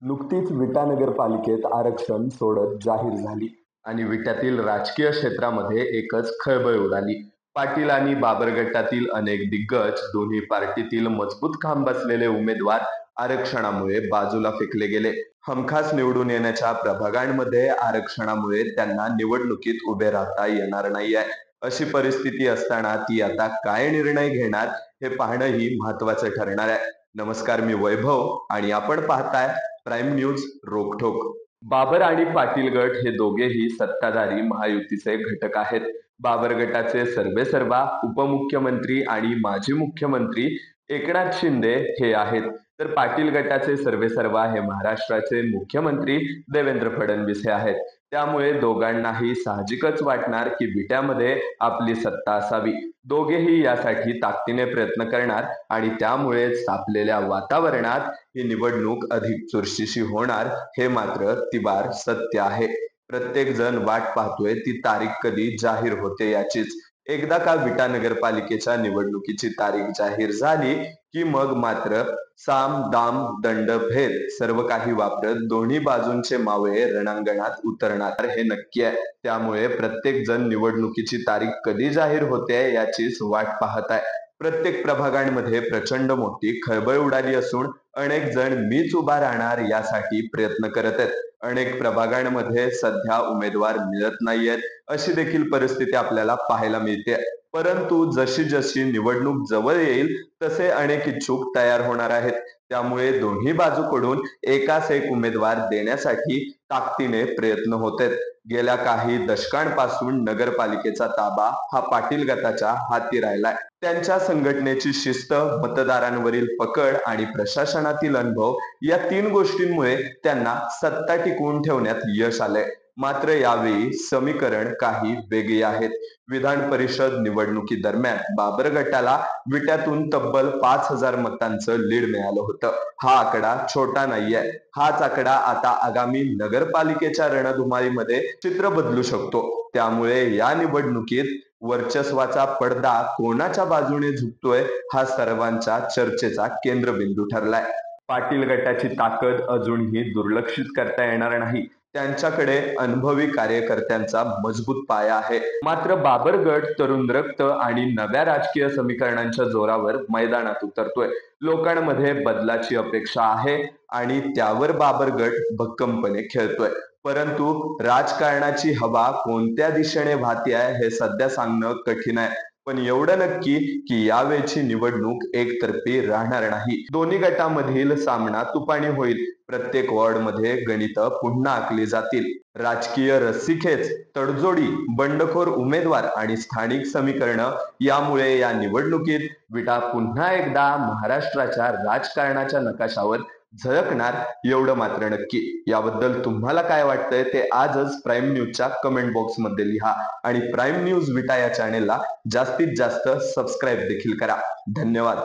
नुकतीच विटा नगरपालिकेत आरक्षण सोडत जाहीर झाली आणि विट्यातील राजकीय क्षेत्रामध्ये एकच खळबळ उडाली. पाटील आणि बाबर गटातील अनेक दिग्गज, दोन्ही पार्टीतील मजबूत खांब असलेले उमेदवार आरक्षणामुळे बाजूला फेकले गेले. हमखास निवडून येण्याच्या प्रभागांमध्ये आरक्षणामुळे त्यांना निवडणुकीत उभे राहता येणार नाहीये. अशी परिस्थिती असताना ती आता काय निर्णय घेणार हे पाहणंही महत्वाचं ठरणार आहे. नमस्कार, मी वैभव आणि आपण पाहताय प्राईम न्यूज रोखोक. बाबर आणि पाटील गट हे दोघेही सत्ताधारी महायुतीचे घटक आहेत. बाबर गटाचे सर्वेसर्वा उपमुख्यमंत्री आणि माजी मुख्यमंत्री एकनाथ शिंदे हे आहेत, तर पाटील गटाचे सर्वेसर्वा हे महाराष्ट्राचे मुख्यमंत्री देवेंद्र फडणवीस हे आहेत. त्यामुळे दोघांनाही साहजिकच वाटणार की विट्यामध्ये आपली सत्ता असावी. दोघेही यासाठी ताकदीने प्रयत्न करणार आणि त्यामुळेच तापलेल्या वातावरणात ही निवडणूक अधिक चुरशीची होणार हे मात्र तिबार सत्य आहे. प्रत्येक जण वाट पाहतोय ती तारीख कधी जाहीर होते याचीच. एकदा का विटा नगरपालिकेच्या निवडणुकीची तारीख जाहीर झाली की मग मात्र साम दाम दंड भेद सर्व काही वापरत दोन्ही बाजूंचे मावळे रणांगणात उतरणार हे नक्की आहे. त्यामुळे प्रत्येक जण निवडणुकीची तारीख कधी जाहीर होते याचीच वाट पाहत आहे. प्रत्येक प्रभागांमध्ये प्रचंड मोठी खळबळ उडाली असून अनेक जण मीच उभा राहणार यासाठी प्रयत्न करत आहेत. अनेक प्रभागांमध्ये सध्या उमेदवार मिळत नाहीयेत अशी देखील परिस्थिती आपल्याला पाहायला मिळते. परंतु जशी जशी निवडणूक जवळ येईल तसे अनेक इच्छुक तयार होणार आहेत. त्यामुळे दोन्ही बाजूकडून एकास एक उमेदवार देण्यासाठी ताकदीने प्रयत्न होत आहेत. गेल्या काही दशकांपासून नगरपालिकेचा ताबा हा पाटील गटाच्या हाती राहिलाय. त्यांच्या संघटनेची शिस्त, मतदारांवरील पकड आणि प्रशासनातील अनुभव या तीन गोष्टींमुळे त्यांना सत्ता टिकवून ठेवण्यात यश आलंय. मात्र यावेळी समीकरण काही वेगळी आहेत. विधान परिषद निवडणुकी दरम्यान बाबर गटाला विट्यातून तब्बल 5,000 मतांचं लीड मिळालं होतं. हा आकडा छोटा नाहीये. हाच आकडा आता आगामी नगरपालिकेच्या रणधुमाळीमध्ये चित्र बदलू शकतो. त्यामुळे या निवडणुकीत वर्चस्वाचा पडदा कोणाच्या बाजूने झुकतोय हा सर्वांच्या चर्चेचा केंद्रबिंदू ठरलाय. पाटील गटाची ताकद अजूनही दुर्लक्षित करता येणार नाही. त्यांच्याकडे अनुभवी कार्यकर्त्यांचा मजबूत पाया आहे. मात्र बाबर गट तरुण रक्त आणि नव्या राजकीय समीकरणांच्या जोरावर मैदानात उतरतोय. लोकांमध्ये बदलाची अपेक्षा आहे आणि त्यावर बाबर गट भक्कमपणे खेळतोय. परंतु राजकारणाची हवा कोणत्या दिशेने वाहते आहे हे सध्या सांगणं कठीण आहे. पण एवढं नक्की की यावेळची निवडणूक एकतर्फी राहणार नाही. दोन्ही गटामधील सामना तुपाणी होईल. प्रत्येक वॉर्डमध्ये गणित पुन्हा आखली जातील. राजकीय रस्सीखेच, तडजोडी, बंडखोर उमेदवार आणि स्थानिक समीकरणं यामुळे या निवडणुकीत विटा पुन्हा एकदा महाराष्ट्राच्या राजकारणाच्या नकाशावर झळकणार एवढं मात्र नक्की. याबद्दल तुम्हाला काय वाटतंय ते आजच प्राईम न्यूजच्या कमेंट बॉक्स मध्ये लिहा आणि प्राईम न्यूज विटा या चॅनेलला जास्तीत जास्त सबस्क्राईब देखील करा. धन्यवाद.